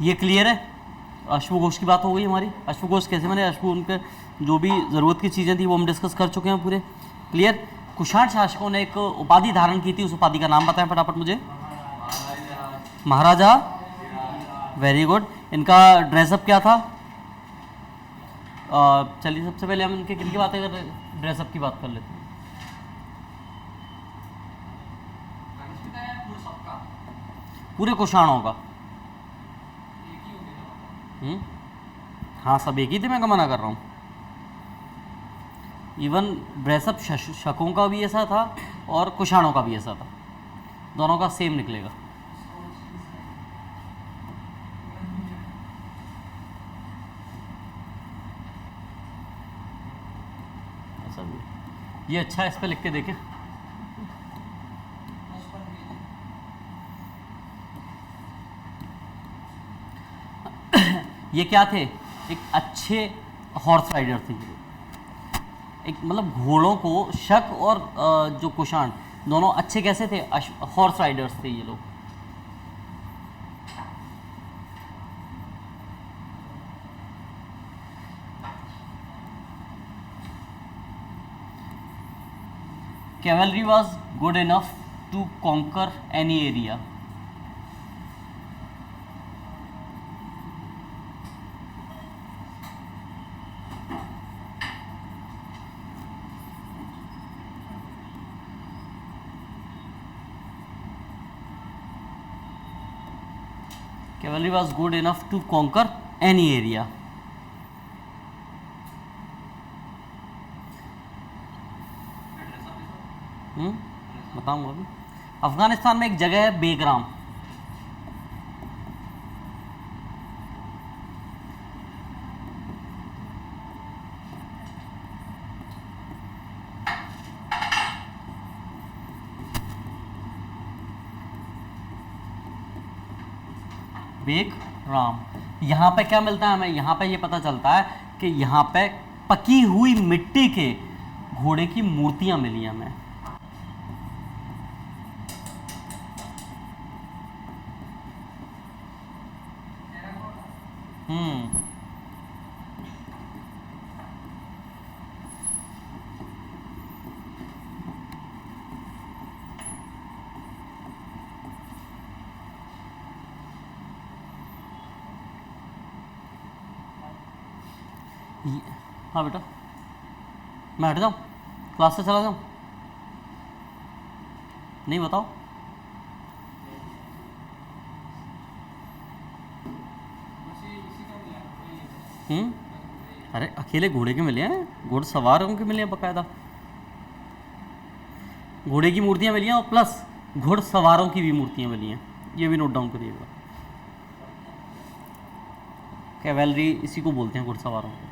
ये क्लियर है? अश्वघोष की बात हो गई हमारी। अश्वघोष कैसे बने, अश्व उनके जो भी ज़रूरत की चीज़ें थी वो हम डिस्कस कर चुके हैं पूरे। क्लियर? कुषाण शासकों ने एक उपाधि धारण की थी, उस उपाधि का नाम बताएं फटाफट मुझे। महाराजा। Very good. इनका ड्रेसअप क्या था? चलिए सबसे पहले हम इनके किनकी बातें कर रहे हैं, ड्रेसअप की बात कर लेते हैं। पूरे कुषाणों का। हाँ सब एक ही थे, मैं क्या मना कर रहा हूँ। इवन ड्रेसअप शकों का भी ऐसा था और कुषाणों का भी ऐसा था, दोनों का सेम निकलेगा। ऐसा भी है। ये अच्छा है, इस पे लिख के देखें। ये क्या थे? एक अच्छे हॉर्स राइडर थे ये, एक मतलब घोड़ों को शक और जो कुषाण दोनों अच्छे कैसे थे? हॉर्स राइडर्स थे ये लोग। Cavalry was good enough to conquer any area. Cavalry was good enough to conquer any area. बताऊंगा अभी। अफगानिस्तान में एक जगह है बेग्राम। बेग्राम, यहाँ पे क्या मिलता है हमें? यहाँ पे ये पता चलता है कि यहाँ पे पकी हुई मिट्टी के घोड़े की मूर्तियां मिली हमें। हाँ बेटा, मैं हट जाऊँ, क्लास से चला जाऊँ? नहीं बताओ। अरे अकेले घोड़े के मिले हैं, घुड़सवारों के मिले हैं बकायदा। घोड़े की मूर्तियाँ मिली हैं और प्लस घुड़सवारों की भी मूर्तियाँ मिली हैं, ये भी नोट डाउन करिएगा। कैवेलरी इसी को बोलते हैं, घुड़सवारों को।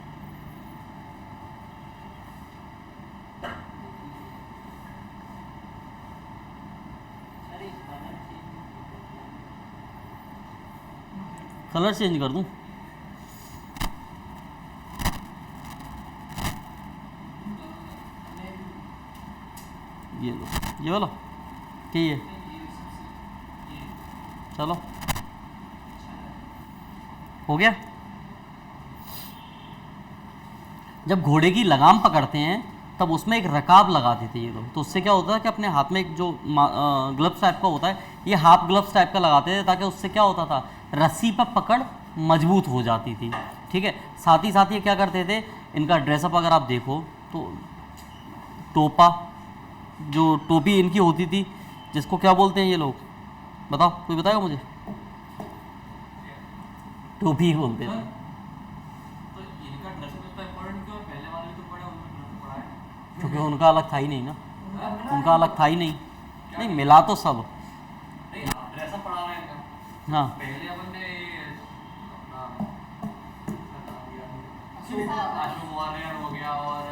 कलर चेंज कर दूं? ये लो, ये वाला क्या है? चलो हो गया। जब घोड़े की लगाम पकड़ते हैं तब उसमें एक रकाब लगाते थे ये लोग, तो उससे क्या होता है कि अपने हाथ में एक जो ग्लव्स टाइप का होता है, ये हाफ ग्लव्स टाइप का लगाते थे, ताकि उससे क्या होता था, रस्सी पर पकड़ मजबूत हो जाती थी। ठीक है, साथ ही ये क्या करते थे, इनका ड्रेसअप अगर आप देखो तो टोपा, जो टोपी इनकी होती थी, जिसको क्या बोलते हैं ये लोग, बताओ, कोई बताएगा मुझे? टोपी ही बोलते थे। क्योंकि उनका अलग था ही नहीं ना, उनका अलग था ही नहीं। नहीं मिला तो सब। हाँ हो गया और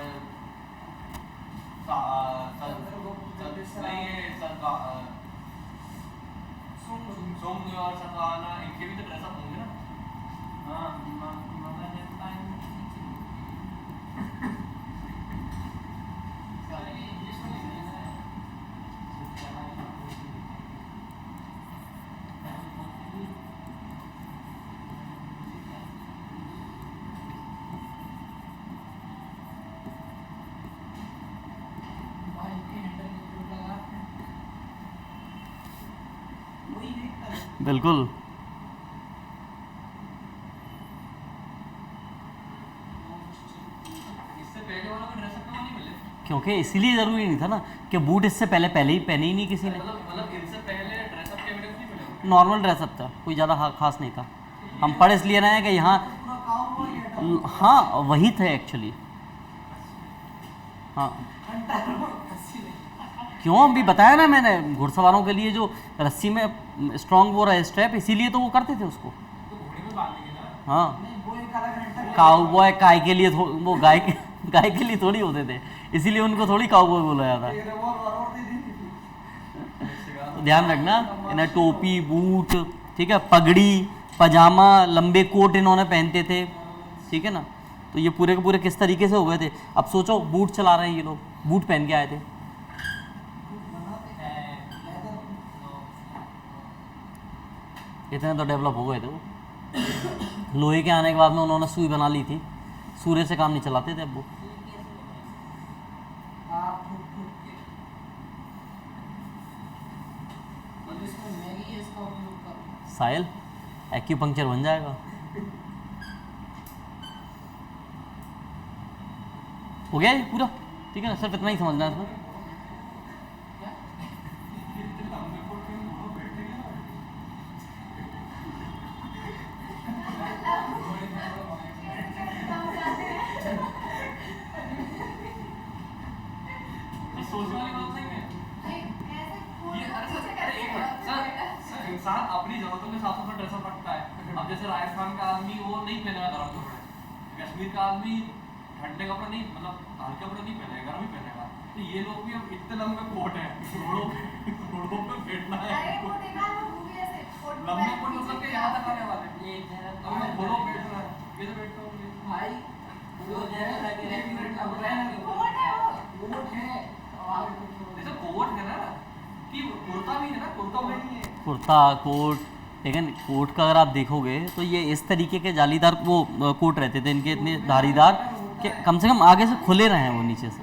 सोंग और सतवाना, इनके भी तो ड्रेसअप होंगे ना। हाँ बिल्कुल। इससे पहले वाला में ड्रेसअप क्यों नहीं मिले? क्योंकि इसीलिए ज़रूरी नहीं था ना कि बूट इससे पहले पहले ही पहने ही नहीं किसी ने। मतलब इनसे पहले ड्रेसअप के एविडेंस नहीं मिले? नॉर्मल ड्रेसअप था, कोई ज़्यादा खास नहीं था। हम पढ़ इसलिए रहे हैं कि यहाँ, हाँ वही थे एक्चुअली। हाँ क्यों, अभी बताया ना मैंने, घुड़सवारों के लिए जो रस्सी में स्ट्रॉन्ग वो रहा स्ट्रैप, इसीलिए तो वो करते थे उसको। तो घोड़े में बांध देंगे ना। हाँ काउबॉय काय के लिए वो गाय के लिए थोड़ी होते थे, इसीलिए उनको थोड़ी काउबॉय बोला जाता। तो ध्यान रखना, इन्हें टोपी, बूट, ठीक है, पगड़ी, पजामा, लंबे कोट इन्होंने पहनते थे, ठीक है ना। तो ये पूरे के पूरे किस तरीके से हो गए थे। अब सोचो बूट चला रहे हैं ये लोग, बूट पहन के आए थे। इतने तो डेवलप हो गए थे वो। लोहे के आने के बाद में उन्होंने सुई बना ली थी, सूर्य से काम नहीं चलाते थे अब वो। साहिल एक्यूपंक्चर बन जाएगा। हो गया ये पूरा, ठीक है ना, सिर्फ इतना ही समझना है इसमें। इंसान अपनी जरूरतों के हिसाब से ड्रेसअप रखता है। अब जैसे राजस्थान का आदमी वो नहीं पहनेगा गर्म कपड़े, कश्मीर का आदमी ठंडे कपड़े नहीं, मतलब हल्के कपड़े नहीं पहनेगा, गर्म ही पहनेगा। तो ये लोग भी अब इतने लंबे कोट है, घोड़ों पे बैठना है, लंबे कोट मतलब के यहाँ तक आने वाले, अब घोड़ों पे बैठना है, ये तो बैठता हूँ भाई। जैसे कोट है ना, कि कुर्ता भी है ना, कुर्ता नहीं है, कुर्ता कोट, लेकिन कोट का अगर आप देखोगे तो ये इस तरीके के जालीदार वो कोट रहते थे इनके, इतने धारीदार कि कम से कम आगे से खुले रहे हैं वो नीचे से।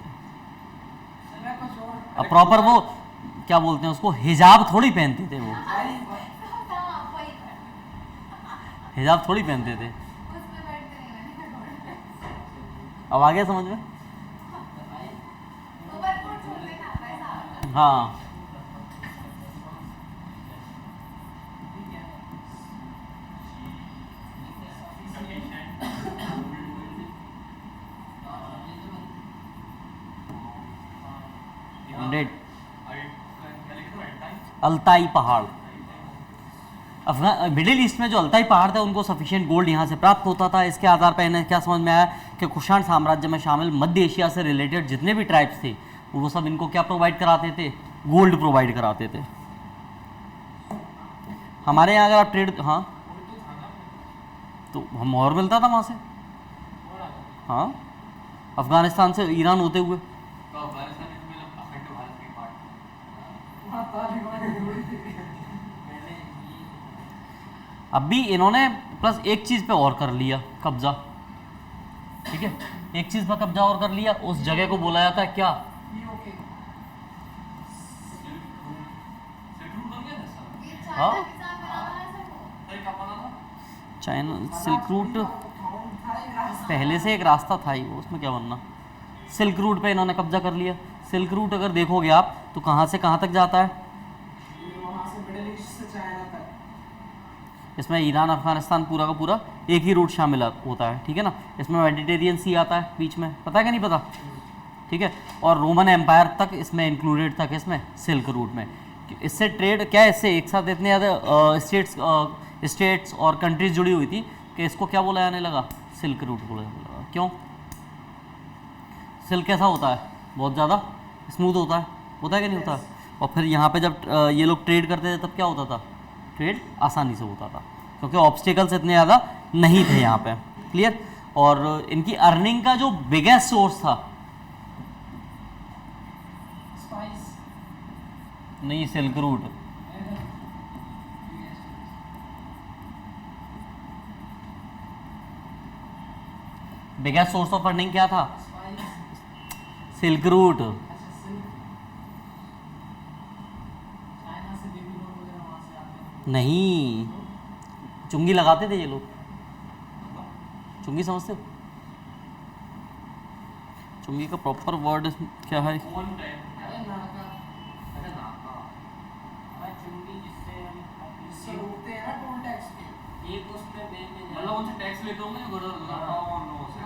अब प्रॉपर वो क्या बोलते हैं उसको, हिजाब थोड़ी पहनते थे वो, हिजाब थोड़ी पहनते थे। अब आ गया समझ में। हाँ डेट अल्ताई पहाड़, अफगान मिडिल ईस्ट में जो अल्ताई पहाड़ थे उनको सफिशिएंट गोल्ड यहाँ से प्राप्त होता था। इसके आधार पर इन्हें क्या समझ में आया कि कुषाण साम्राज्य में शामिल मध्य एशिया से रिलेटेड जितने भी ट्राइब्स थे वो सब इनको क्या प्रोवाइड कराते थे, गोल्ड प्रोवाइड कराते थे। हमारे यहाँ अगर आप ट्रेड, हाँ तो हम और मिलता था वहाँ से, हाँ अफगानिस्तान से ईरान होते हुए। अब भी इन्होंने प्लस एक चीज़ पे और कर लिया कब्जा, ठीक है, एक चीज़ पर कब्जा और कर लिया, उस जगह को बोला जाता है क्या, हाँ चाइना सिल्क रूट, पहले से एक रास्ता था ही वो, उसमें क्या बनना। सिल्क रूट पे इन्होंने कब्जा कर लिया। सिल्क रूट अगर देखोगे आप तो कहाँ से कहाँ तक जाता है, इसमें ईरान अफगानिस्तान पूरा का पूरा एक ही रूट शामिल होता है, ठीक है ना। इसमें मेडिटेरियन सी आता है बीच में, पता है कि नहीं पता, ठीक है। और रोमन एम्पायर तक इसमें इंक्लूडेड था, किसमें, सिल्क रूट में। इससे ट्रेड क्या है, इससे एक साथ इतने ज़्यादा स्टेट्स और कंट्रीज जुड़ी हुई थी कि इसको क्या बोला जाने लगा, सिल्क रूट बोला जाने लगा। क्यों, सिल्क कैसा होता है, बहुत ज़्यादा स्मूथ होता है कि नहीं होता। और फिर यहाँ पे जब ये लोग ट्रेड करते थे तब क्या होता था, ट्रेड आसानी से होता था क्योंकि ऑब्स्टिकल्स इतने ज़्यादा नहीं थे यहाँ पे, क्लियर। और इनकी अर्निंग का जो बिगेस्ट सोर्स था, नहीं silk route, biggest source of earning क्या था, सिल्क रूट। नहीं, चुंगी लगाते थे ये लोग। चुंगी समझते हो? चुंगी का प्रॉपर वर्ड क्या है? कौन टाइप? अरे नाका, अरे नाका। अरे चुंगी जिससे रोकते हैं ना टोल टैक्स पे, एक उसमें मतलब उनसे टैक्स लेते होंगे गुजर और लोगों से।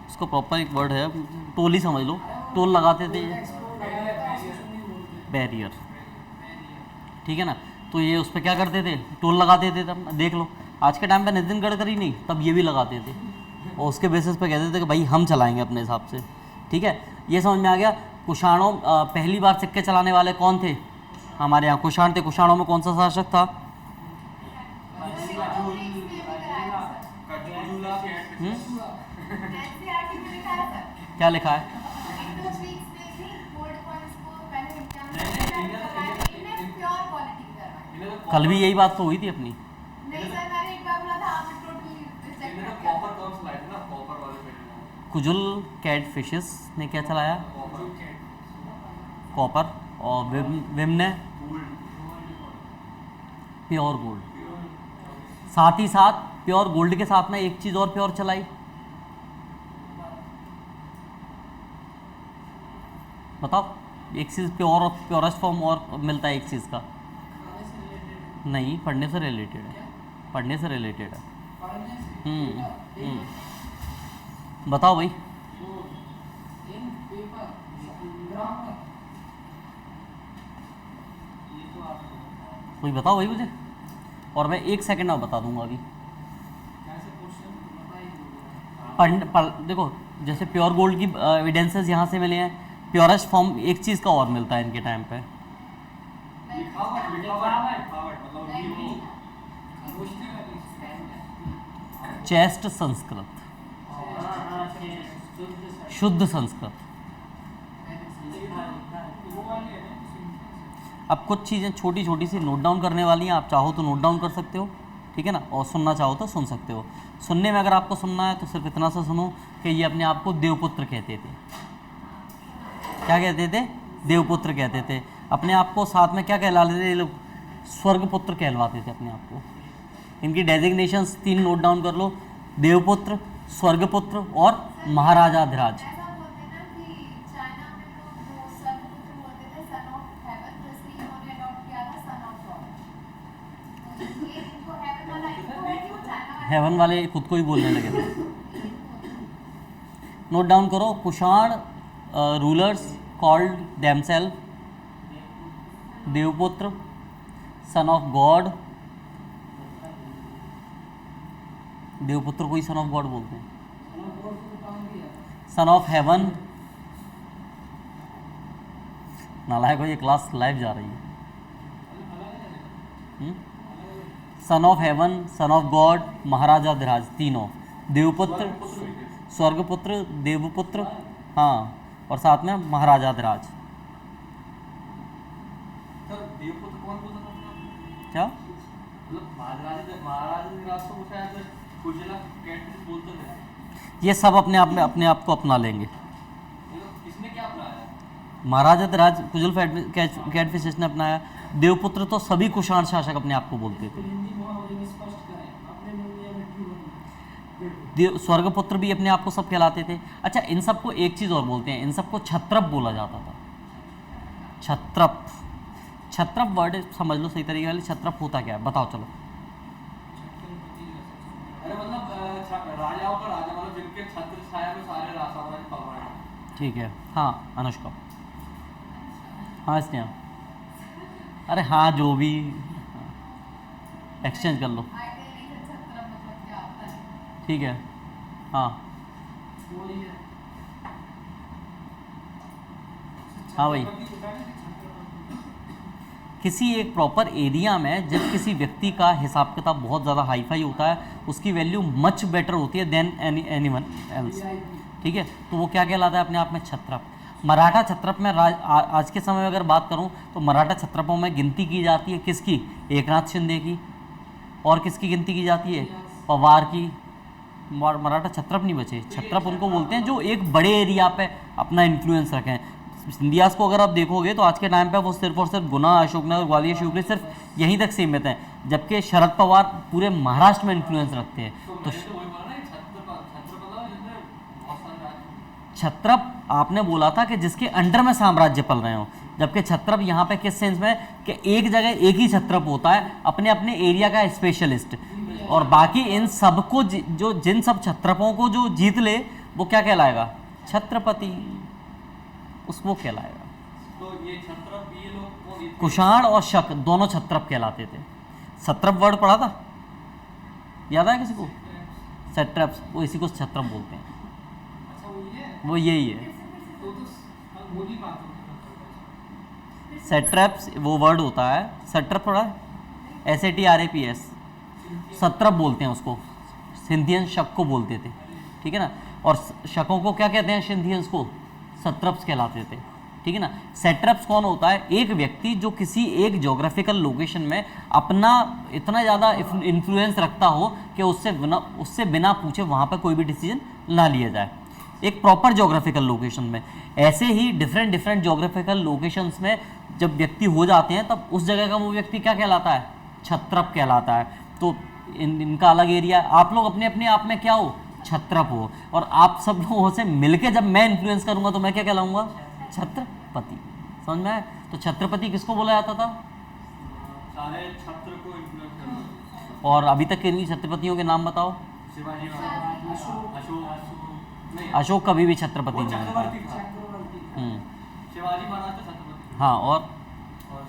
उसका प्रॉपर एक वर्ड है, टोल ही समझ लो, टोल लगाते थे ये, बैरियर, ठीक है ना। तो ये उस पर क्या करते थे, टोल लगाते थे। तब देख लो, आज के टाइम पे नितिन गडकरी नहीं, तब ये भी लगाते थे और उसके बेसिस पे कहते थे कि भाई हम चलाएंगे अपने हिसाब से, ठीक है। ये समझ में आ गया। कुषाणों पहली बार सिक्के चलाने वाले कौन थे? हमारे यहाँ कुषाण थे। कुषाणों में कौन सा शासक था? कजूला कैट क्या लिखा है? कल भी यही बात तो हुई थी अपनी। कॉपर कौन सा लाए थे ना, कॉपर वाले पेन। कुजुल कैट फिशेस ने क्या चलाया? कॉपर। और विम ने प्योर गोल्ड। साथ ही साथ प्योर गोल्ड के साथ में एक चीज़ और प्योर चलाई, बताओ। एक चीज़ प्योर और प्योरेस्ट फॉर्म और मिलता है एक चीज़ का। नहीं, पढ़ने से रिलेटेड है, पढ़ने से रिलेटेड है। बताओ भाई। कोई बताओ भाई मुझे, और मैं 1 सेकंड में बता दूंगा अभी। देखो, जैसे प्योर गोल्ड की एविडेंसेस यहाँ से मिले हैं, प्योरेस्ट फॉर्म एक चीज़ का और मिलता है इनके टाइम पे। चेस्ट संस्कृत, शुद्ध संस्कृत। अब कुछ चीज़ें छोटी छोटी सी नोट डाउन करने वाली हैं, आप चाहो तो नोट डाउन कर सकते हो, ठीक है ना, और सुनना चाहो तो सुन सकते हो। सुनने में अगर आपको सुनना है तो सिर्फ इतना सा सुनो कि ये अपने आप को देवपुत्र कहते थे। क्या कहते थे? देवपुत्र कहते थे। अपने आप को साथ में क्या कहलाते थे ये लोग? स्वर्गपुत्र कहलवाते थे अपने आप को। इनकी डेजिग्नेशंस 3 नोट डाउन कर लो: देवपुत्र, स्वर्गपुत्र और महाराजाधिराज। हेवन वाले खुद को ही बोलने लगे थे। नोट डाउन करो: Kushan rulers called themselves Devaputra, son of God. Devaputra को ही सन ऑफ गॉड बोलते हैं। Son of heaven. नालायक हो, ये क्लास लाइव जा रही है। Son of heaven, son of God, महाराजाधिराज, तीनों। देवपुत्र, स्वर्गपुत्र, देवपुत्र, हाँ, और साथ में महाराजाधिराज। देवपुत्र कौन बोलता था? क्या? मतलब महाराज तो मुझे ऐसे कुजला कैटफिश बोलते थे। ये सब अपने आप को अपना लेंगे। इसने क्या अपनाया? महाराजाधिराज कुजुल कैटफिश ने अपनाया। देवपुत्र तो सभी कुषाण शासक अपने आप को बोलते थे। स्वर्गपुत्र भी अपने आप को सब कहलाते थे। अच्छा, इन सबको एक चीज़ और बोलते हैं, इन सबको क्षत्रप बोला जाता था। क्षत्रप, क्षत्रप वर्ड समझ लो सही तरीके वाले। क्षत्रप होता क्या है बताओ चलो। अरे मतलब राजाओं का राजा, मतलब जिनके छत्र छाया में सारे साम्राज्य पल रहे हैं। ठीक है, हाँ अनुष्का, हाँ स्नेहा, अरे हाँ जो भी, एक्सचेंज कर लो, ठीक है, हाँ हाँ भाई। किसी एक प्रॉपर एरिया में जब किसी व्यक्ति का हिसाब किताब बहुत ज़्यादा हाईफाई होता है, उसकी वैल्यू मच बेटर होती है देन एनीवन एल्स, ठीक है, तो वो क्या कहलाता है अपने आप में? क्षत्रप। मराठा क्षत्रप में आज के समय में अगर बात करूं तो मराठा क्षत्रपों में गिनती की जाती है किसकी? एकनाथ शिंदे की। और किसकी गिनती की जाती है? पवार की। मराठा क्षत्रप नहीं बचे। क्षत्रप उनको बोलते हैं जो एक बड़े एरिया पे अपना इन्फ्लुएंस रखें। सिंधियास को अगर आप देखोगे तो आज के टाइम पे वो सिर्फ और सिर्फ गुना, अशोकनगर, ग्वालियर, शिवपुरी सिर्फ यहीं तक सीमित हैं, जबकि शरद पवार पूरे महाराष्ट्र में इन्फ्लुएंस रखते हैं। तो तो मैंने तो वही बोला ना कि छत्रपति जिसमें बहुत सारे राज्य। छत्रप आपने बोला था कि जिसके अंडर में साम्राज्य पल रहे हो, जबकि छत्रप यहाँ पे किस सेंस में है कि एक जगह एक ही छत्रप होता है, अपने अपने एरिया का स्पेशलिस्ट, और बाकी इन सबको जो जिन सब छत्रपों को जो जीत ले वो क्या कहलाएगा? छत्रपति, उसको कहलाएगा। तो ये छत्रप ये लोग कौन? कुषाण और शक दोनों छत्रप कहलाते थे। सत्रप वर्ड पढ़ा था, याद है किसी को? सेट्रप्स, वो इसी को छत्रप बोलते हैं, अच्छा वो ये है? वो यही है। तो मोदी बात होती है। सेट्रप्स वो वर्ड होता है, सेट्रप पढ़ा है, SATRAPS, सत्रप बोलते हैं उसको, सिंधियन शक को बोलते थे, ठीक है ना। और शकों को क्या कहते हैं? सिंधियंस को सत्रप्स कहलाते थे, ठीक है ना। सेट्रप्स कौन होता है? एक व्यक्ति जो किसी एक ज्योग्राफिकल लोकेशन में अपना इतना ज़्यादा इन्फ्लुएंस रखता हो कि उससे बिना पूछे वहाँ पर कोई भी डिसीजन ना लिया जाए, एक प्रॉपर ज्योग्राफिकल लोकेशन में। ऐसे ही डिफरेंट ज्योग्राफिकल लोकेशंस में जब व्यक्ति हो जाते हैं तब उस जगह का वो व्यक्ति क्या कहलाता है? छत्रप कहलाता है। तो इनका अलग एरिया, आप लोग अपने अपने आप में क्या हो? छत्रप हो। और आप सब लोगों से मिलके जब मैं इन्फ्लुएंस करूंगा तो मैं क्या कहलाऊंगा? छत्रपति। समझ में आया? तो छत्रपति किसको बोला जाता था? सारे छत्र को इन्फ्लुएंस करना। और अभी तक किन्हीं छत्रपतियों के नाम बताओ। शिवाजी महाराज, अशोक नहीं, अशोक कभी भी छत्रपति वो नहीं बन पाया। चक्रवर्ती था। हम्म, शिवाजी महाराज तो छत्रपति हाँ। और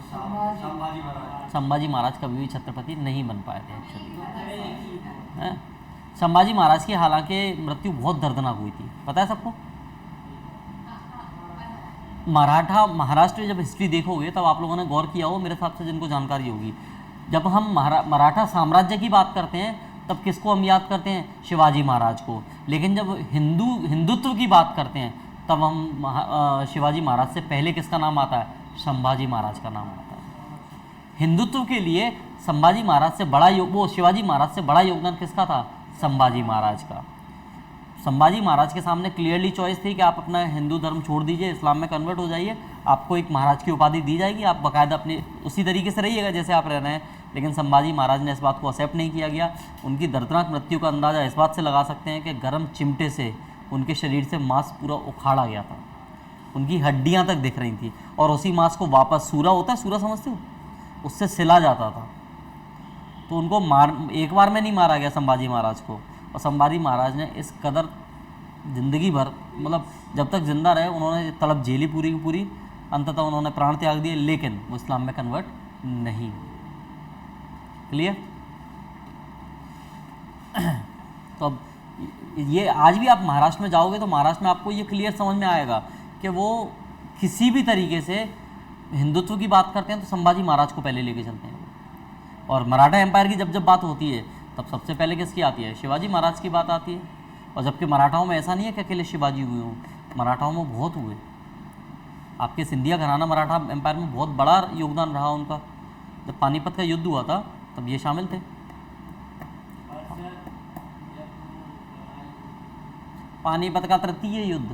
संभाजी महाराज। संभाजी महाराज कभी भी छत्रपति नहीं बन पाए थे एक्चुअली। संभाजी महाराज की हालांकि मृत्यु बहुत दर्दनाक हुई थी, पता है सबको। मराठा महाराष्ट्र में जब हिस्ट्री देखोगे तब आप लोगों ने गौर किया हो, मेरे हिसाब से जिनको जानकारी होगी, जब हम मराठा साम्राज्य की बात करते हैं तब किसको हम याद करते हैं? शिवाजी महाराज को। लेकिन जब हिंदुत्व की बात करते हैं तब हम शिवाजी महाराज से पहले किसका नाम आता है? संभाजी महाराज का नाम आता है। हिंदुत्व के लिए संभाजी महाराज से वो शिवाजी महाराज से बड़ा योगदान किसका था? संभाजी महाराज का। संभाजी महाराज के सामने क्लियरली चॉइस थी कि आप अपना हिंदू धर्म छोड़ दीजिए, इस्लाम में कन्वर्ट हो जाइए, आपको एक महाराज की उपाधि दी जाएगी, आप बाकायदा अपने उसी तरीके से रहिएगा जैसे आप रह रहे हैं। लेकिन संभाजी महाराज ने इस बात को एक्सेप्ट नहीं किया गया। उनकी दर्दनाक मृत्यु का अंदाज़ा इस बात से लगा सकते हैं कि गर्म चिमटे से उनके शरीर से मांस पूरा उखाड़ा गया था, उनकी हड्डियाँ तक दिख रही थी, और उसी मांस को वापस, सूरा होता है, सूरा समझते हो, उससे सिला जाता था। तो उनको एक बार में नहीं मारा गया संभाजी महाराज को। और संभाजी महाराज ने इस कदर ज़िंदगी भर, मतलब जब तक जिंदा रहे, उन्होंने तलब झेली पूरी की पूरी, अंततः उन्होंने प्राण त्याग दिए, लेकिन वो इस्लाम में कन्वर्ट नहीं। क्लियर? तो अब ये आज भी आप महाराष्ट्र में जाओगे तो महाराष्ट्र में आपको ये क्लियर समझ में आएगा कि वो किसी भी तरीके से हिंदुत्व की बात करते हैं तो संभाजी महाराज को पहले लेके चलते हैं। और मराठा एम्पायर की जब बात होती है तब सबसे पहले किसकी आती है? शिवाजी महाराज की बात आती है। और जबकि मराठाओं में ऐसा नहीं है कि अकेले शिवाजी हुए हों, मराठाओं में बहुत हुए। आपके सिंधिया घराना मराठा एम्पायर में बहुत बड़ा योगदान रहा उनका। जब पानीपत का युद्ध हुआ था तब ये शामिल थे। पानीपत का तृतीय युद्ध,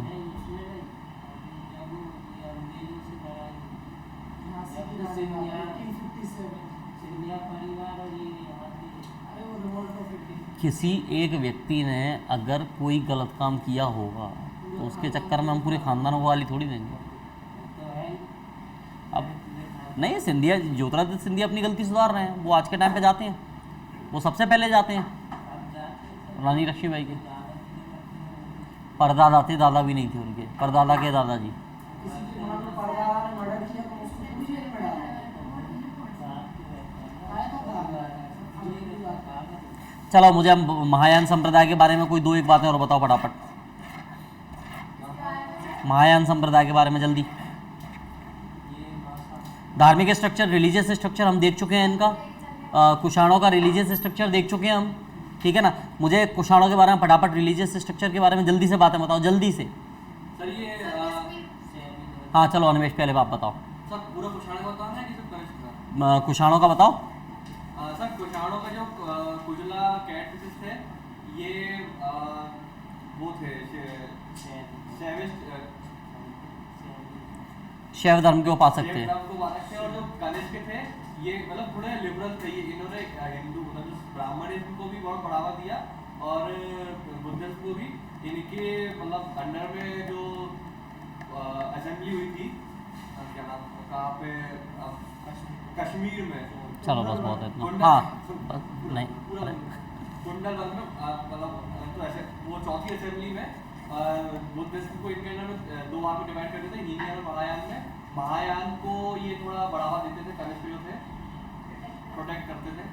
किसी एक व्यक्ति ने अगर कोई गलत काम किया होगा तो उसके चक्कर में हम पूरे खानदान को गाली थोड़ी देंगे। अब नहीं, सिंधिया ज्योतिरादित्य सिंधिया अपनी गलती सुधार रहे हैं, वो आज के टाइम पे जाते हैं, वो सबसे पहले जाते हैं। रानी लक्ष्मीबाई के परदादा थे, दादा भी नहीं थे उनके, परदादा के दादाजी। चलो मुझे महायान संप्रदाय के बारे में कोई दो एक बातें और बताओ फटाफट। महायान संप्रदाय के बारे में जल्दी। धार्मिक स्ट्रक्चर, रिलीजियस स्ट्रक्चर हम देख चुके हैं इनका। कुषाणों का रिलीजियस स्ट्रक्चर देख चुके हैं हम, ठीक है ना। मुझे कुषाणों के बारे में फटाफट रिलीजियस स्ट्रक्चर के बारे में जल्दी से बातें बताओ, जल्दी से। सर ये हाँ चलो अनिमेश पहले आप बताओ। सर पूरा कुषाण का बताना है कि सिर्फ कनिष्क का? कुषाणों का बताओ। सर कुषाणों का जो कुजला कैट थे, ये वो थे शैव धर्म के उपासक थे। शैव धर्म को उपासक थे, और जो कनिष्क थे ये मतलब थोड़े लिबरल थे, ये इन्होंने हिंदू मतलब जो ब्राह्मणिज्म को भी बहुत बढ़ावा दिया और बुद्धिज्म को भी। इनके मतलब अंडर में जो असेंबली हुई थी, क्या नाम कहाँ पे, कश्मीर में। चलो बस बहुत है इतना। हाँ बस नहीं पूरा कुंडलबंद में मतलब तो ऐसे वो चौथी असेंबली में बुद्धिज्म को इनके अंदर में दो भाग में डिवाइड कर देते थे, हीनयान और महायान में। महायान को ये थोड़ा बढ़ावा देते थे, कनिष्क जो थे प्रोटेक्ट करते थे।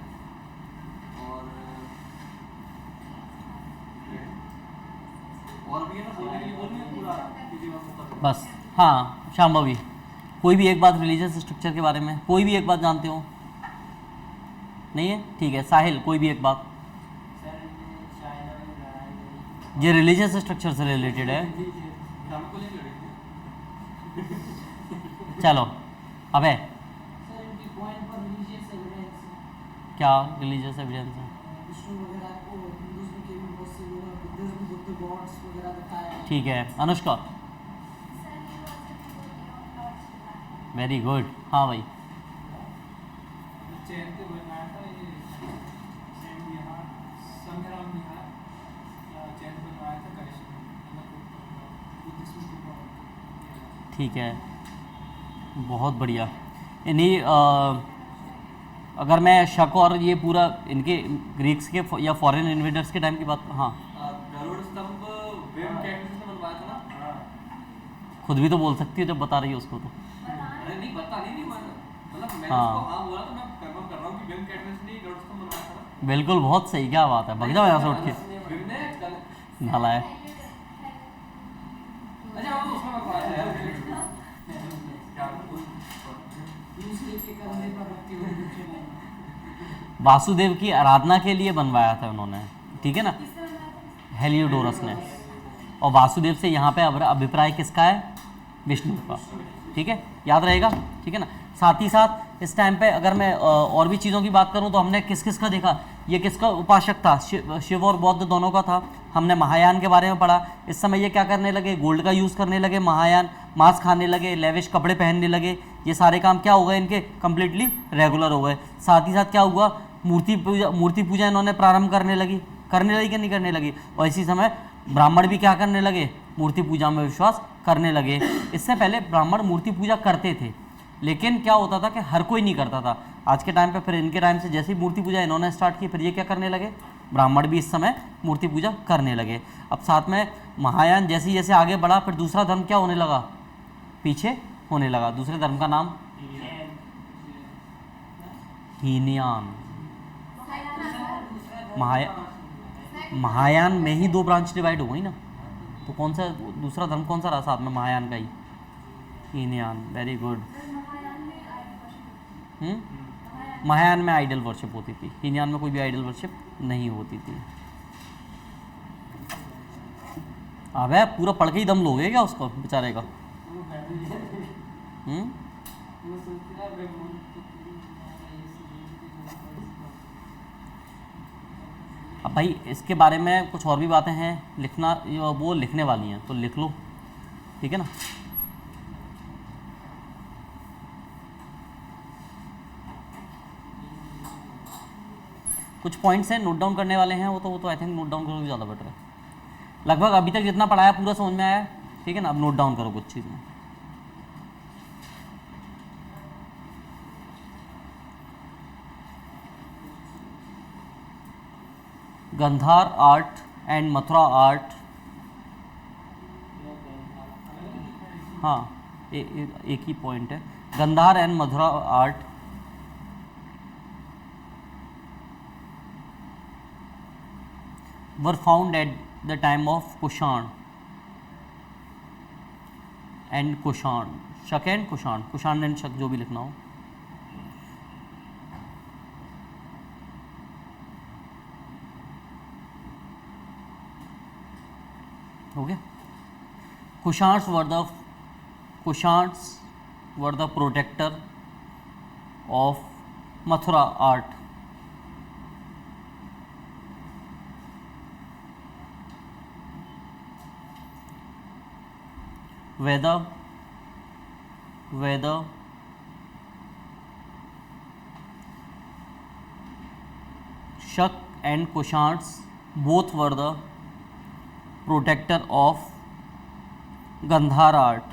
और भी है ना बोलने के लिए, बोल नहीं पूरा किसी बात बस। हाँ शाम्भवी, कोई भी एक बात रिलीजियस स्ट्रक्चर के बारे में, कोई भी एक बात जानते हो? नहीं है, ठीक है। साहिल, कोई भी एक बात। सर चाइना में लड़ाई हुई। ये रिलीजियस स्ट्रक्चर से रिलेटेड है। धर्म को नहीं लड़ेंगे। चलो अबे सर इनकी पॉइंट पर रिलीजियस एविडेंस क्या रिलीजियस एविडेंस है? विष्णु वगैरह को हिंदुज्म के भी बहुत से लोगों ने बुद्धिज्म बुद्ध गॉड्स वगैरह दिखाया है। ठीक है। Anushka, very good. हाँ भाई, चैन पे बनाया था ये सेम यहाँ संग्राम यहाँ चैन पे बनाया था कनिष्क मतलब बुद्धिज्म की बहुत। ठीक है, बहुत बढ़िया। इन्हीं अगर मैं शक और ये पूरा इनके ग्रीक्स के या फॉरेन इन्वेडर्स के टाइम की बात, हाँ गरुड़ स्तंभ वेम कैटलिस्ट ने बनवाया था ना। खुद भी तो बोल सकती हो जब बता रही हो उसको तो। अरे नहीं बता नहीं मतलब मैंने हाँ। उसको हाँ बोला तो मैं कंफर्म कर रहा हूँ कि वेम कैटलिस्ट ने गरुड़ स्तंभ बनवाया था ना। बिल्कुल, बहुत सही। क्या बात है, भग जाओ यहाँ से उठ के। वेम ने नाला है। अच्छा वो उसमें बनवाया था यार। क्या दूसरे के कंधे पर रख के वो नीचे नहीं। वासुदेव की आराधना के लिए बनवाया था उन्होंने, ठीक है ना, हेलियोडोरस ने। और वासुदेव से यहाँ पे अभिप्राय किसका है? विष्णु का। ठीक है, याद रहेगा। ठीक है ना। साथ ही साथ इस टाइम पे अगर मैं और भी चीज़ों की बात करूँ तो हमने किस किस का देखा, ये किसका उपासक था? शिव और बौद्ध दोनों का था। हमने महायान के बारे में पढ़ा। इस समय ये क्या करने लगे? गोल्ड का यूज़ करने लगे। महायान मांस खाने लगे, लेविश कपड़े पहनने लगे। ये सारे काम क्या हो गए इनके? कम्प्लीटली रेगुलर हो गए। साथ ही साथ क्या हुआ? मूर्ति पूजा इन्होंने प्रारंभ करने लगी कि नहीं करने लगी? और इसी समय ब्राह्मण भी क्या करने लगे? मूर्ति पूजा में विश्वास करने लगे। इससे पहले ब्राह्मण मूर्ति पूजा करते थे, लेकिन क्या होता था कि हर कोई नहीं करता था। आज के टाइम पे फिर इनके टाइम से जैसे ही मूर्ति पूजा इन्होंने स्टार्ट की, फिर ये क्या करने लगे? ब्राह्मण भी इस समय मूर्ति पूजा करने लगे। अब साथ में महायान जैसे जैसे आगे बढ़ा, फिर दूसरा धर्म क्या होने लगा? पीछे होने लगा। दूसरे धर्म का नाम हीनयान। महायान में ही दो ब्रांच डिवाइड हो गई ना, तो कौन सा दूसरा धर्म कौन सा रहा साथ में? महायान का ही, हीनयान। Very good. महायान में आइडल वर्शिप होती थी, हीनयान में कोई भी आइडल वर्शिप नहीं होती थी। अबे पूरा पढ़ के ही दम लोगे क्या उसको बेचारे का? अब भाई इसके बारे में कुछ और भी बातें हैं लिखना, वो लिखने वाली हैं तो लिख लो, ठीक है ना। कुछ पॉइंट्स हैं नोट डाउन करने वाले हैं, वो तो आई थिंक नोट डाउन करोगे ज़्यादा बेटर है। लगभग अभी तक जितना पढ़ाया पूरा समझ में आया, ठीक है ना। अब नोट डाउन करो कुछ चीज़ें। Gandhara art and Mathura art, हाँ एक ही पॉइंट है। Gandhara and Mathura art were found at the time of Kushan and Kushan, Shaka and Kushan, Kushan and शक, जो भी लिखना हो गया। Kushans were the protector of Mathura art. whether Shak and Kushans both were the protector of Gandhar art.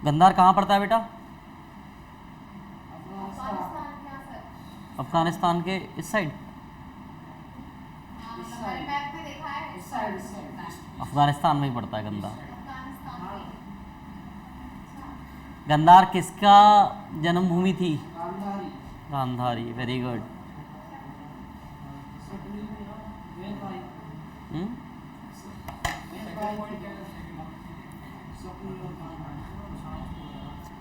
Gandhara कहाँ पड़ता है बेटा? अफगानिस्तान क्या सर? अफगानिस्तान के इस साइड। मैंने मैप में देखा है इस साइड इस साइड अफगानिस्तान में ही पड़ता है गंधार। अफगानिस्तान में। गंधार किसका जन्मभूमि थी? Gandhari Gandhari, very good. सपनी में वेद भाई सपनी और Gandhari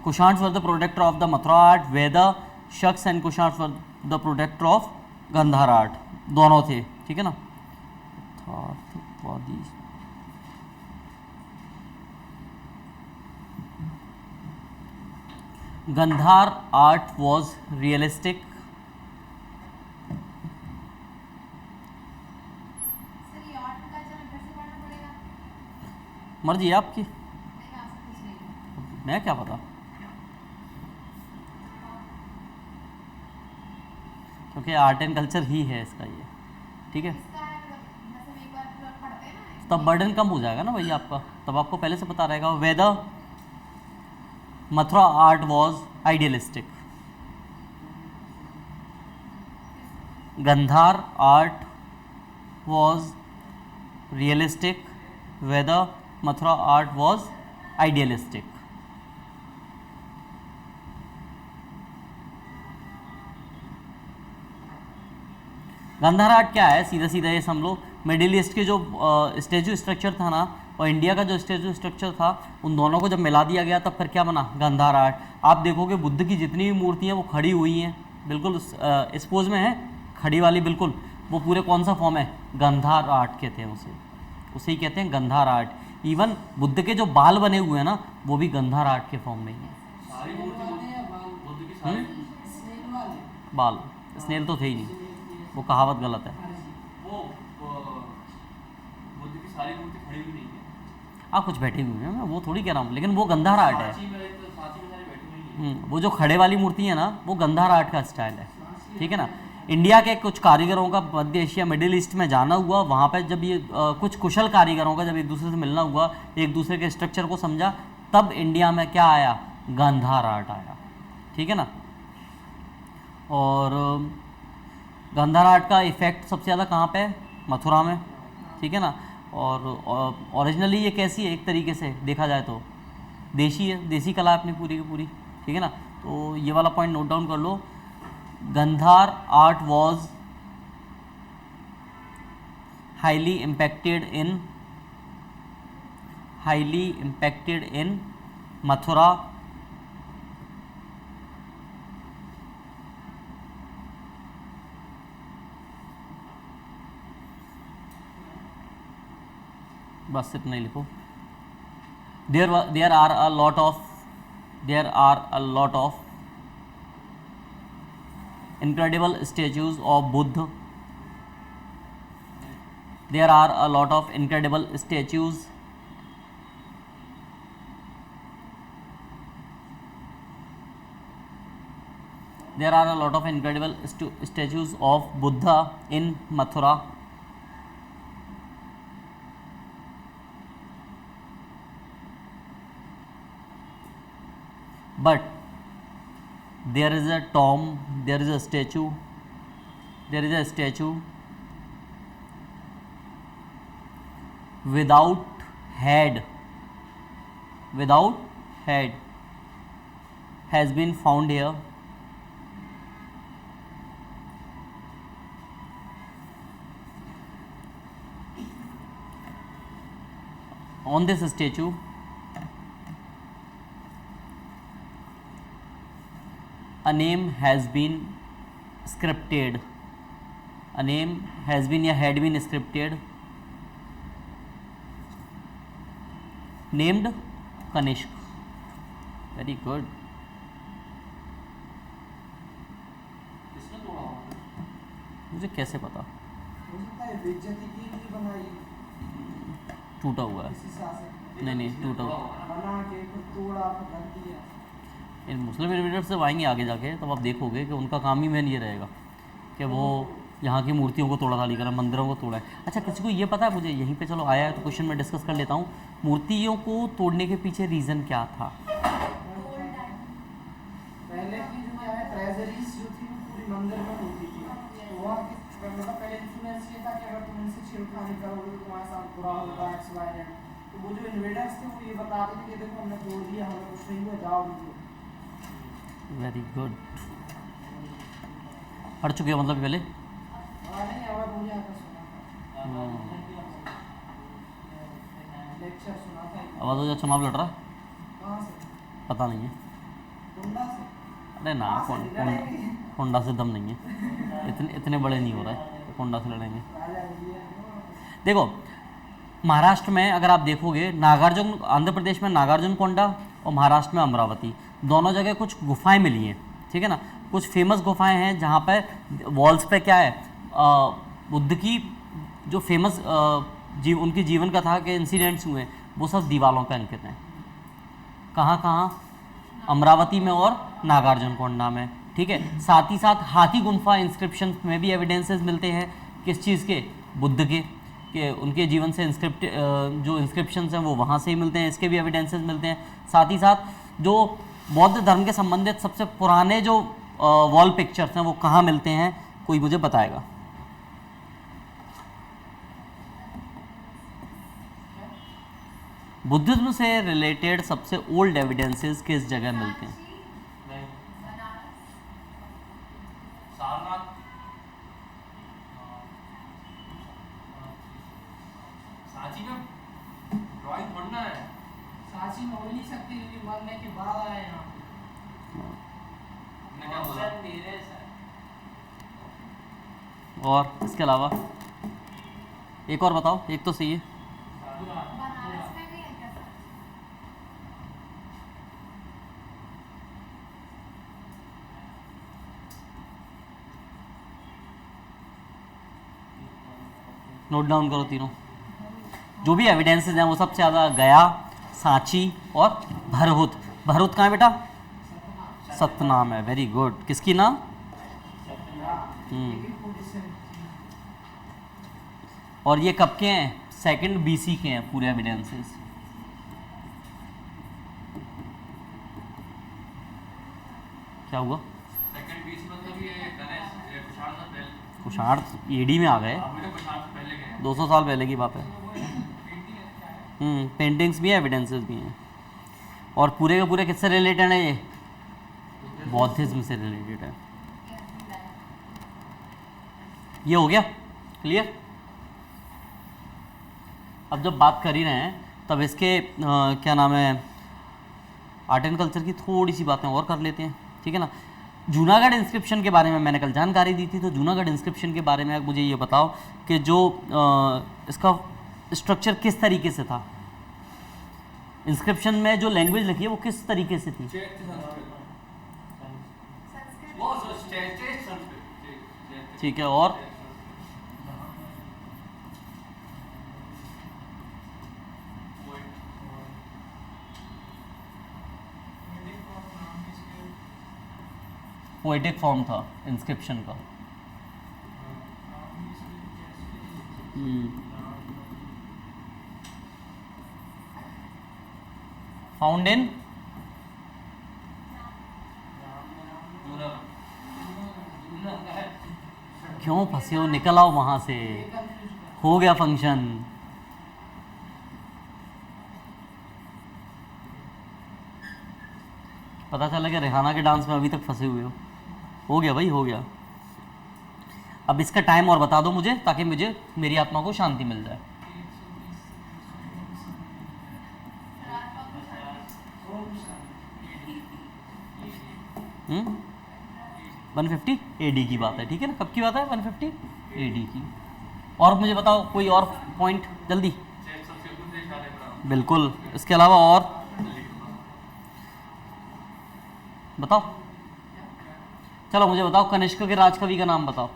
Kushans were the protector of the Mathura art, where the Shaks and Kushans were the protector of Gandhar art. दोनों थे, ठीक है ना? यथार्थवादी। Gandhar art was realistic. Sir ये आर्ट का जरा फिर से पढ़ना पड़ेगा। मर्जी है आपकी, नहीं आ सकता कुछ नहीं। मैं क्या पता, क्योंकि आर्ट एंड कल्चर ही है इसका ये, ठीक है? इसका है मतलब जैसे हम एक बार पूरा पढ़ते हैं ना। तब बर्डन कम हो जाएगा ना भैया आपका, तब आपको पहले से पता रहेगा। Whether Mathura art was idealistic, Gandhara art was realistic, whether Mathura art was idealistic. Gandhara art क्या है? सीधा सीधा ये समझ लो, मिडिल ईस्ट के जो स्टेचू स्ट्रक्चर था ना और इंडिया का जो स्टेचू स्ट्रक्चर था, उन दोनों को जब मिला दिया गया तब फिर क्या बना? गंधार आर्ट। आप देखोगे बुद्ध की जितनी भी मूर्तियाँ वो खड़ी हुई हैं, बिल्कुल इस पोज में है, खड़ी वाली बिल्कुल, वो पूरे कौन सा फॉर्म है? गंधार आर्ट कहते हैं उसे, उसे ही कहते हैं गंधार आर्ट। इवन बुद्ध के जो बाल बने हुए हैं ना, वो भी गंधार आर्ट के फॉर्म में ही है। सारी मूर्ति वाले या बाल बुद्ध की सारी स्नेल वाले बाल, स्नेल तो थे ही नहीं, वो कहावत गलत है। वो बुद्ध की सारी मूर्ति खड़ी हुई नहीं है। आप कुछ बैठे हुए हैं, मैं वो थोड़ी कह रहा हूँ, लेकिन वो गंधार आर्ट है। सांची में सारी बैठी हुई है। वो जो खड़े वाली मूर्ति है ना, वो गंधार आर्ट का स्टाइल है, ठीक है ना? इंडिया के कुछ कारीगरों का मध्य एशिया मिडिल ईस्ट में जाना हुआ, वहाँ पे जब ये कुछ कुशल कारीगरों का जब एक दूसरे से मिलना हुआ, एक दूसरे के स्ट्रक्चर को समझा, तब इंडिया में क्या आया? गंधार आर्ट आया, ठीक है ना? और गंधार आर्ट का इफेक्ट सबसे ज़्यादा कहाँ पे है? मथुरा में, ठीक है ना? और ओरिजिनली ये कैसी है? एक तरीके से देखा जाए तो देशी है, देसी कला है अपनी पूरी की पूरी, ठीक है ना? तो ये वाला पॉइंट नोट डाउन कर लो। Gandhara art was highly impacted in Mathura बस इतना ही लिखो। there are a lot of incredible statues of Buddha. There are a lot of incredible statues statues of Buddha in Mathura. But there is a statue without head has been found here. On this statue a name has been scripted, a name has been या had been scripted, named Kanishk. Very good. किसने तोड़ा होगा? मुझे कैसे पता? हो सकता है बेइज्जती के लिए बनाई टूटा हुआ है। किसी शासक नहीं टूटा हुआ। बना के फिर तोड़ा फिर रख दिया। इन मुस्लिम इन्वेडर्स से आएंगे आगे जाके तब आप देखोगे कि उनका काम ही मेन ये रहेगा कि वो यहाँ की मूर्तियों को तोड़ा थाली करा, मंदिरों को तोड़ा है। अच्छा किसी को ये पता है, मुझे यहीं पे चलो आया है तो क्वेश्चन मैं डिस्कस कर लेता हूँ, मूर्तियों को तोड़ने के पीछे रीज़न क्या था? पहले की जो क्या है ट्रेजरीज जो थी वो पूरी मंदिर में होती थी, तो वहाँ की मतलब पहले इन्फ्लुएंस ये था कि अगर तुम इनसे छेड़खानी करोगे तो तुम्हारे साथ बुरा होगा एक्स वाई जेड। तो वो जो इन्वेडर्स थे वो ये बताते थे कि देखो हमने तोड़ दिया, हमें कुछ नहीं हुआ, जाओ दीजिए। Very good. पढ़ चुके हो मतलब पहले? हाँ नहीं आवाज मुझे आता सुना था, लेक्चर सुना था। आवाज़ हो जा चुनाव लड़ रहा? कहाँ से? पता नहीं है। डुंडा से? अरे ना कोंडा से दम नहीं है, इतने बड़े नहीं हो रहे कोंडा से लड़ेंगे। राजा रजिया देखो महाराष्ट्र में अगर आप देखोगे नागार्जुन, आंध्र प्रदेश में नागार्जुन कोंडा और महाराष्ट्र में अमरावती, दोनों जगह कुछ गुफाएं मिली हैं, ठीक है ना। कुछ फेमस गुफाएं हैं जहाँ पर वॉल्स पे क्या है, बुद्ध की जो फेमस उनकी जीवन कथा के इंसिडेंट्स हुए वो सब दीवारों पे अंकित हैं। कहाँ? अमरावती में और नागार्जुन कोंडा में, ठीक है। साथ ही साथ हाथी गुम्फा इंस्क्रिप्शन में भी एविडेंसेस मिलते हैं, किस चीज़ के? बुद्ध के उनके जीवन से जो इंस्क्रिप्शंस हैं वो वहाँ से ही मिलते हैं, इसके भी एविडेंसेस मिलते हैं। साथ ही साथ जो बौद्ध धर्म के संबंधित सबसे पुराने जो वॉल पिक्चर्स हैं वो कहाँ मिलते हैं, कोई मुझे बताएगा? बुद्धिज्म से रिलेटेड सबसे ओल्ड एविडेंसेस किस जगह मिलते हैं? नहीं बनारस। सारनाथ, सांची में ड्राइंग पढ़ना है। सांची में हो ही नहीं सकती क्योंकि मरने के बाद आए यहाँ पे। मैंने क्या बोला? और इसके अलावा एक और बताओ, एक तो सही है। बनारस में भी है क्या सर? नोट डाउन करो तीनों, जो भी एविडेंसेस हैं वो सबसे ज़्यादा गया, सांची और भरहुत। भरहुत कहाँ है बेटा? सतनाम है, वेरी गुड। किसकी नाम? और ये कब के हैं? 2nd BC के हैं पूरे एविडेंसेस। क्या हुआ? सेकंड बीच मतलब ये गणेश ये कुषाण से पहले, कुषाण एडी में आ गए, अभी तो कुषाण से पहले गए 200 साल पहले की बात है। पेंटिंग्स भी हैं, एविडेंसेस भी हैं। और पूरे के पूरे किससे रिलेटेड है ये? बौद्धिज्म से रिलेटेड है। ये हो गया क्लियर? अब जब बात कर ही रहे हैं तब इसके क्या नाम है, आर्ट एंड कल्चर की थोड़ी सी बातें और कर लेते हैं, ठीक है ना। जूनागढ़ इंस्क्रिप्शन के बारे में मैंने कल जानकारी दी थी, तो जूनागढ़ इंस्क्रिप्शन के बारे में मुझे ये बताओ कि जो इसका स्ट्रक्चर किस तरीके से था, इंस्क्रिप्शन में जो लैंग्वेज लिखी है वो किस तरीके से थी? संस्कृत। वो चेत संस्कृत। ठीक है, और पोएटिक फॉर्म था इंस्क्रिप्शन का। फाउंड इन क्यों फंसे हो, निकल आओ वहां से, हो गया फंक्शन। पता चला कि रेहाना के डांस में अभी तक फंसे हुए हो गया भाई, हो गया। अब इसका टाइम और बता दो मुझे, ताकि मुझे मेरी आत्मा को शांति मिल जाए। हम्म 150 AD की बात है, ठीक है ना। कब की बात है? 150 AD की। और मुझे बताओ कोई और पॉइंट जल्दी। बिल्कुल, इसके अलावा और बताओ। चलो मुझे बताओ, कनिष्क के राजकवि का नाम बताओ।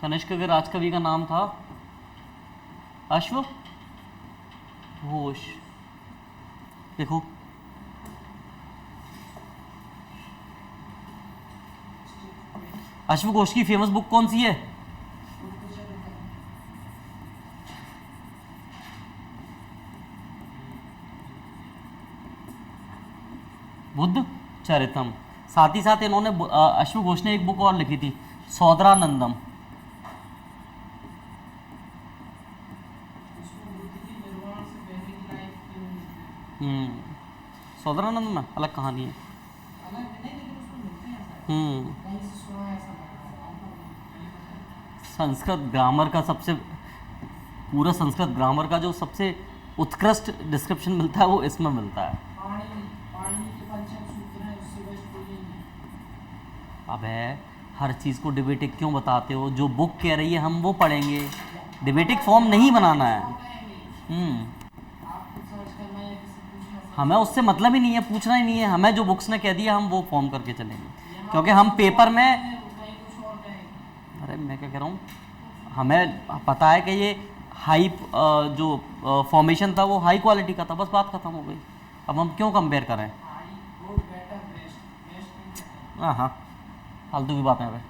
कनिष्क के राजकवि का नाम था अश्व घोष। देखो अश्व घोष की फेमस बुक कौन सी है? बुद्ध चरितम। साथ ही साथ इन्होंने अश्व घोष ने एक बुक और लिखी थी, सौदरानंदम। सौदरानंद में अलग कहानी है। संस्कृत ग्रामर का सबसे पूरा संस्कृत ग्रामर का जो सबसे उत्कृष्ट डिस्क्रिप्शन मिलता है वो इसमें मिलता है। अबे हर चीज़ को डिबेटिक क्यों बताते हो? जो बुक कह रही है हम वो पढ़ेंगे, डिबेटिक फॉर्म नहीं बनाना है। हमें उससे मतलब ही नहीं है, पूछना ही नहीं है, हमें जो बुक्स ने कह दिया हम वो फॉर्म करके चलेंगे, क्योंकि हम पेपर में, अरे मैं क्या कह रहा हूँ, हमें पता है कि ये हाई जो फॉर्मेशन था वो हाई क्वालिटी का था, बस बात खत्म हो गई। अब हम क्यों कंपेयर करें? हाँ हाँ फालतू की बात है।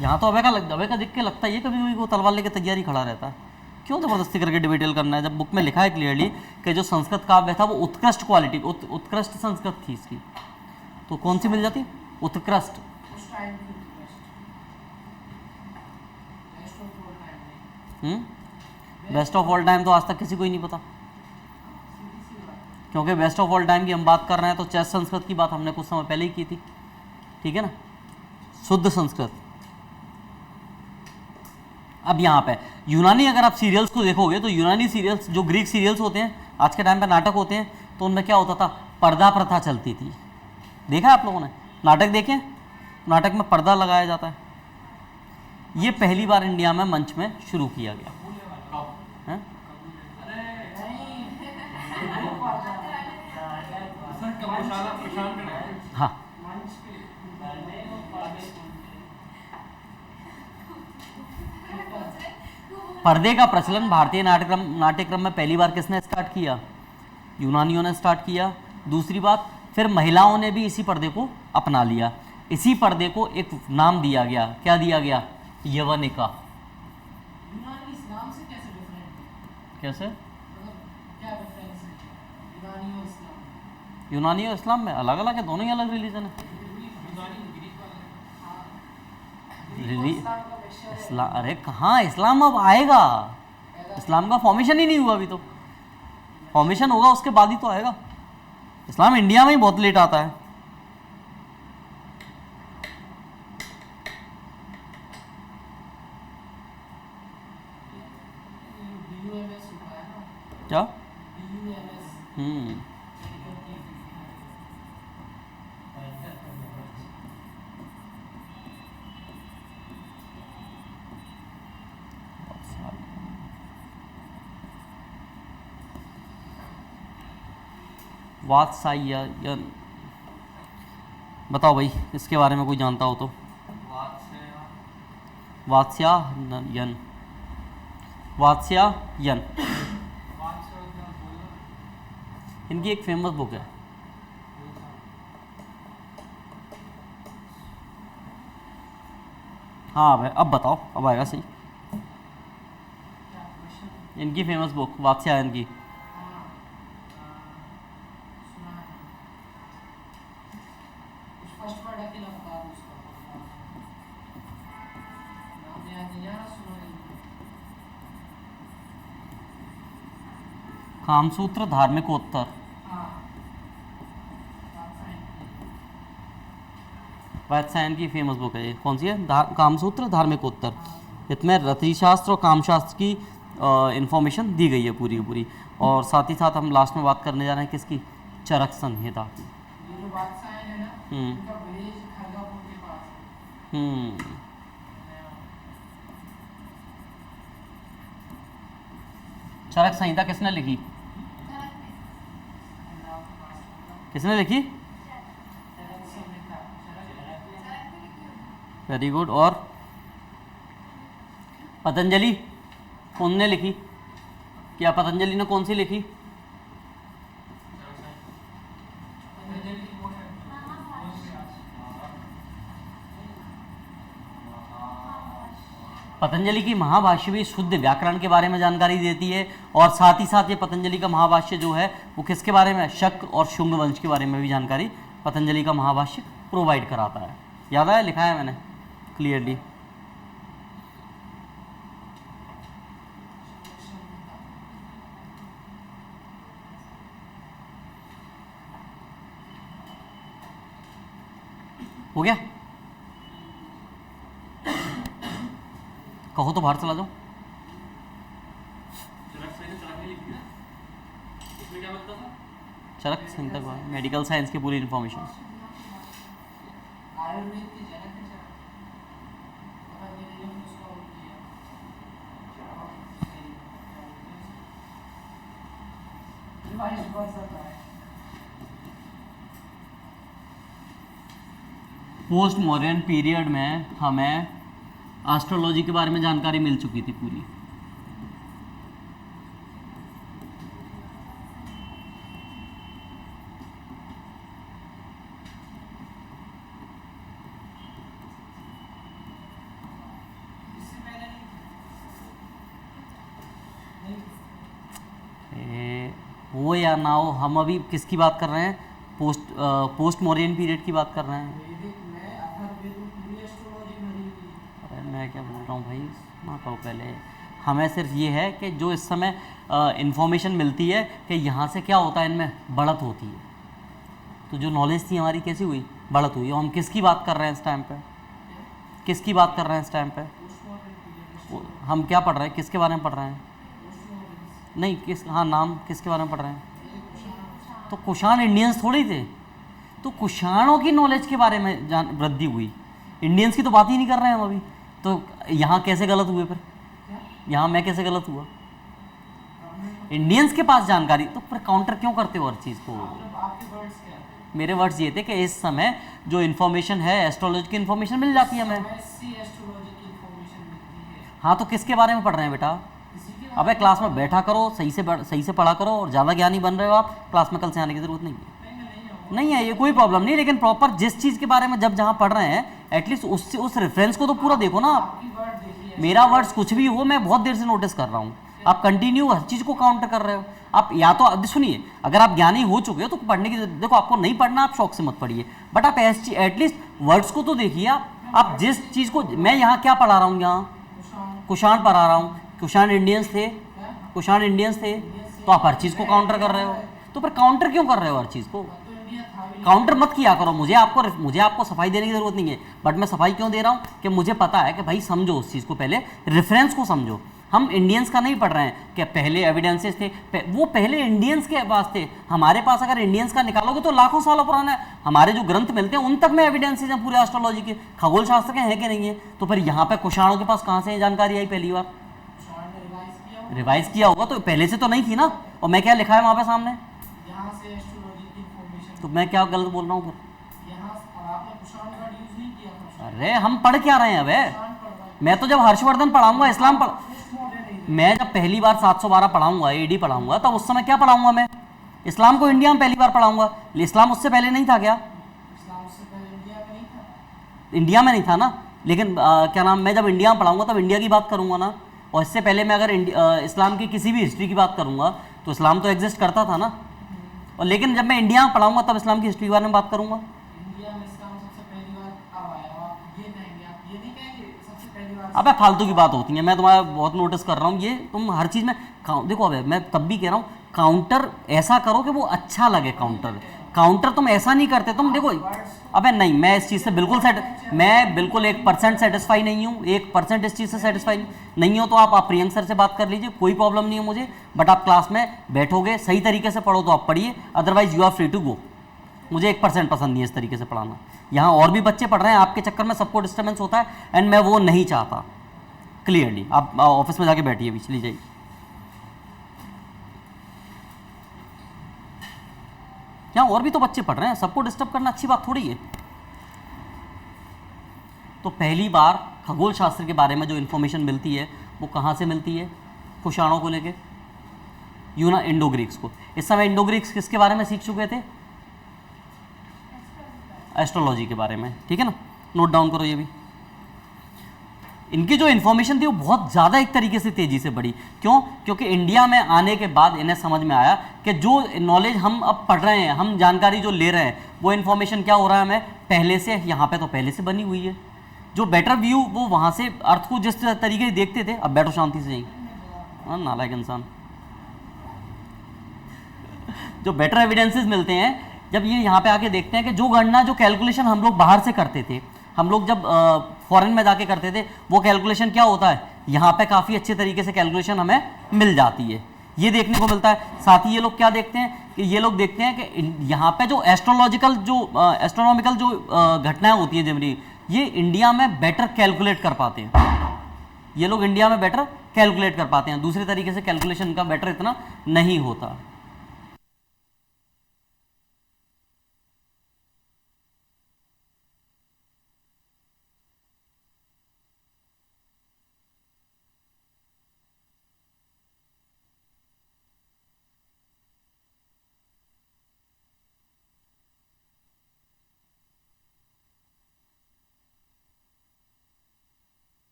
यहाँ तो अबे का देख के लगता है ये कभी कभी वो तलवार लेके तैयारी खड़ा रहता है। क्यों जबरदस्ती करके डिबेटल करना है, जब बुक में लिखा है क्लियरली कि जो संस्कृत काव्य था वो उत्कृष्ट क्वालिटी, उत्कृष्ट संस्कृत थी इसकी, तो कौन सी मिल जाती? उत्कृष्ट। बेस्ट ऑफ ऑल टाइम तो आज तक किसी को ही नहीं पता, क्योंकि बेस्ट ऑफ ऑल टाइम की हम बात कर रहे हैं तो चेस संस्कृत की बात हमने कुछ समय पहले ही की थी, ठीक है ना, शुद्ध संस्कृत। अब यहाँ पे यूनानी, अगर आप सीरियल्स को देखोगे तो यूनानी सीरियल्स, जो ग्रीक सीरियल्स होते हैं, आज के टाइम पे नाटक होते हैं, तो उनमें क्या होता था? पर्दा प्रथा चलती थी। देखा है आप लोगों ने? नाटक देखे? नाटक में पर्दा लगाया जाता है। ये पहली बार इंडिया में मंच में शुरू किया गया है? हाँ, पर्दे का प्रचलन भारतीय नाट्यक्रम में पहली बार किसने स्टार्ट किया? यूनानियों ने स्टार्ट किया। दूसरी बात, फिर महिलाओं ने भी इसी पर्दे को अपना लिया। इसी पर्दे को एक नाम दिया गया, क्या दिया गया? यवनिका। कैसे? यूनानी और इस्लाम में अलग अलग है, दोनों ही अलग रिलीजन है। इस्लाम, अरे कहाँ इस्लाम अब आएगा? इस्लाम का फॉर्मेशन ही नहीं हुआ अभी तो, फॉर्मेशन होगा उसके बाद ही तो आएगा। इस्लाम इंडिया में ही बहुत लेट आता है। क्या? वात्स्यायन, बताओ भाई इसके बारे में कोई जानता हो तो। वात्स्यायन, वात्स्यायन इनकी एक फेमस बुक है। हाँ भाई अब बताओ, अब आएगा सही। इनकी फेमस बुक वात्स्यायन की, कामसूत्र धार्मिकोत्तर। वात्स्यायन की फेमस बुक है ये। कौन सी है? कामसूत्र धार्मिकोत्तर। इसमें रतिशास्त्र और कामशास्त्र की इंफॉर्मेशन दी गई है पूरी की पूरी। और साथ ही साथ हम लास्ट में बात करने जा रहे हैं किसकी? चरक संहिता की। चरक संहिता किसने लिखी? किसने लिखी? Very good. और पतंजलि कौन ने लिखी? क्या पतंजलि ने कौन सी लिखी? पतंजलि की महाभाष्य भी शुद्ध व्याकरण के बारे में जानकारी देती है, और साथ ही साथ ये पतंजलि का महाभाष्य जो है वो किसके बारे में, शक और शुंग वंश के बारे में भी जानकारी पतंजलि का महाभाष्य प्रोवाइड कराता है। याद आया, लिखा है मैंने क्लियरली। हो गया? कहो तो बाहर चला जाओ। चरक सही ने चरक नहीं लिखी है, इसमें क्या बनता था? चरक संहिता, मेडिकल साइंस की पूरी इन्फॉर्मेशन। आयुर्वेद की जनक है चरक, पतंजलि ने उसका वो किया। रिवाइज्ड वर्जन है। पोस्ट मॉडर्न पीरियड में हमें एस्ट्रोलॉजी के बारे में जानकारी मिल चुकी थी पूरी। इससे पहले हो या ना हो, हम अभी किसकी बात कर रहे हैं? पोस्ट मॉडर्न पीरियड की बात कर रहे हैं। वैदिक में अथर्ववेद में पूरी एस्ट्रोलॉजी भरी हुई है। अरे मैं क्या बोल रहा हूँ भाई, सुना करो पहले। हमें सिर्फ ये है कि जो इस समय इंफॉर्मेशन मिलती है कि यहाँ से क्या होता है, इनमें बढ़त होती है। तो जो नॉलेज थी हमारी कैसी हुई, बढ़त हुई। और हम किसकी बात कर रहे हैं इस टाइम पे? किसकी बात कर रहे हैं इस टाइम पे? हम क्या पढ़ रहे हैं, किसके बारे में पढ़ रहे हैं? नहीं, किस, हाँ नाम किसके बारे में पढ़ रहे हैं? तो कुषाण इंडियंस थोड़े ही थे, तो कुषाणों की नॉलेज के बारे में वृद्धि हुई। इंडियंस की तो बात ही नहीं कर रहे हैं हम अभी। तो यहाँ कैसे गलत हुए फिर? यहाँ मैं कैसे गलत हुआ? इंडियंस के पास जानकारी, तो फिर काउंटर क्यों करते हो हर चीज़ को? आपके वर्ड्स क्या थे? मेरे वर्ड्स ये थे कि इस समय जो इन्फॉर्मेशन है, एस्ट्रोलॉजी की इन्फॉर्मेशन मिल जाती है हमें। एससी एस्ट्रोलॉजी की इंफॉर्मेशन मिलती है। हाँ, तो किसके बारे में पढ़ रहे हैं बेटा? इसी के अबे क्लास में बैठा करो, सही से पढ़ा करो। और ज़्यादा ज्ञानी बन रहे हो आप, क्लास में कल से आने की ज़रूरत नहीं है। नहीं है, ये कोई प्रॉब्लम नहीं, लेकिन प्रॉपर जिस चीज़ के बारे में जब जहाँ पढ़ रहे हैं, एटलीस्ट उससे उस रेफरेंस को तो पूरा देखो ना आप। आपकी वर्ड देखिए। मेरा वर्ड्स कुछ भी हो, मैं बहुत देर से नोटिस कर रहा हूँ। आप कंटिन्यू हर चीज़ को काउंटर कर रहे हो। आप या तो सुनिए, अगर आप ज्ञानी हो चुके हो तो पढ़ने की, देखो आपको नहीं पढ़ना, आप शौक से मत पढ़िए, बट आप एटलीस्ट वर्ड्स को तो देखिए। आप जिस चीज़ को, मैं यहाँ क्या पढ़ा रहा हूँ, यहाँ कुषाण पढ़ा रहा हूँ। कुषाण इंडियंस थे, कुषाण इंडियंस थे, तो आप हर चीज़ को काउंटर कर रहे हो। तो फिर काउंटर क्यों कर रहे हो हर चीज़ को? तो इंडिया था भी काउंटर मत किया करो। मुझे आपको सफाई देने की ज़रूरत नहीं है, बट मैं सफाई क्यों दे रहा हूँ कि मुझे पता है कि भाई समझो उस चीज़ को, पहले रेफरेंस को समझो। हम इंडियंस का नहीं पढ़ रहे हैं कि पहले एविडेंसेस थे, वो पहले इंडियंस के पास थे। हमारे पास अगर इंडियंस का निकालोगे तो लाखों सालों पुराना है। हमारे जो ग्रंथ मिलते हैं उन तक में एविडेंसेस हैं पूरे एस्ट्रोलॉजी के, खगोल शास्त्र के हैं कि नहीं है। तो फिर यहाँ पे कुषाणों के पास कहाँ से ये जानकारी आई पहली बार? कुषाण ने रिवाइज किया रिवाइज किया होगा तो पहले से तो नहीं थी ना। और मैं क्या लिखा है वहाँ पे सामने? यहाँ से एस्ट्रोलॉजी की इंफॉर्मेशन। तो मैं क्या गलत बोल रहा हूँ फिर? यहाँ और आपने कुषाण वर्ड यूज नहीं किया था। अरे हम पढ़ क्या रहे हैं अब? कुषाण पढ़ रहा है। मैं तो जब हर्षवर्धन पढ़ाऊंगा, इस्लाम पढ़, पोस्ट मॉडर्न एज। मैं जब पहली बार 712 पढ़ाऊंगा, एडी पढ़ाऊंगा, तब उस समय क्या पढ़ाऊंगा मैं? इस्लाम को इंडिया में पहली बार पढ़ाऊंगा। इस्लाम उससे पहले नहीं था क्या? इस्लाम उससे पहले इंडिया में नहीं था। इंडिया में नहीं था ना, लेकिन क्या नाम, मैं जब इंडिया में पढ़ाऊंगा तब इंडिया की बात करूंगा ना। और इससे पहले मैं अगर इस्लाम की किसी भी हिस्ट्री की बात करूंगा तो इस्लाम तो एग्जिस्ट करता था ना। और लेकिन जब मैं इंडिया में पढ़ाऊंगा तब इस्लाम की हिस्ट्री के बारे में बात करूंगा। इंडिया में इस्लाम सबसे पहली बार कब आया? आप ये कहेंगे, आप ये नहीं कहेंगे सबसे पहली बार। अबे फालतू की बात होती है, मैं तुम्हारा बहुत नोटिस कर रहा हूँ। ये तुम हर चीज़ में देखो, अबे मैं तब भी कह रहा हूँ काउंटर ऐसा करो कि वो अच्छा लगे। काउंटर तुम ऐसा नहीं करते। तुम देखो, अबे नहीं, मैं इस चीज़ से बिल्कुल मैं बिल्कुल 1% सेटिस्फाई नहीं हूँ। 1% इस चीज़ से सेटिस्फाई नहीं हो तो आप प्रियंक सर से बात कर लीजिए, कोई प्रॉब्लम नहीं है मुझे। बट आप क्लास में बैठोगे, सही तरीके से पढ़ो तो आप पढ़िए, otherwise you are free to go. मुझे 1% पसंद नहीं है इस तरीके से पढ़ाना। यहाँ और भी बच्चे पढ़ रहे हैं, आपके चक्कर में सबको डिस्टर्बेंस होता है, एंड मैं वो नहीं चाहता। क्लियरली आप ऑफिस में जाके बैठिए, अभी चली जाइए। यहाँ और भी तो बच्चे पढ़ रहे हैं, सबको डिस्टर्ब करना अच्छी बात थोड़ी है। तो पहली बार खगोल शास्त्र के बारे में जो इन्फॉर्मेशन मिलती है वो कहाँ से मिलती है कुषाणों को लेके? इंडो ग्रीक्स को। इस समय इंडो ग्रीक्स किसके बारे में सीख चुके थे? एस्ट्रोलॉजी के बारे में, ठीक है ना, नोट डाउन करो ये भी। इनकी जो इन्फॉर्मेशन थी वो बहुत ज़्यादा एक तरीके से तेज़ी से बढ़ी। क्यों? क्योंकि इंडिया में आने के बाद इन्हें समझ में आया कि जो नॉलेज हम अब पढ़ रहे हैं, हम जानकारी जो ले रहे हैं, वो इन्फॉर्मेशन क्या हो रहा है हमें पहले से, यहाँ पे तो पहले से बनी हुई है। जो बेटर व्यू वो वहाँ से अर्थ को जिस तरीके से देखते थे, अब बैठो शांति से यहीं, नालायक इंसान। जो बेटर एविडेंसेस मिलते हैं जब ये यहाँ पे आके देखते हैं कि जो गणना, जो कैलकुलेशन हम लोग बाहर से करते थे, हम लोग जब फॉरेन में जाके करते थे, वो कैलकुलेशन क्या होता है, यहाँ पे काफ़ी अच्छे तरीके से कैलकुलेशन हमें मिल जाती है, ये देखने को मिलता है। साथ ही ये लोग क्या देखते हैं कि ये लोग देखते हैं कि यहाँ पे जो एस्ट्रोलॉजिकल जो एस्ट्रोनॉमिकल जो घटनाएं होती हैं जनरली, ये इंडिया में बेटर कैलकुलेट कर पाते हैं। ये लोग इंडिया में बेटर कैलकुलेट कर पाते हैं, दूसरे तरीके से कैलकुलेशन का बेटर इतना नहीं होता।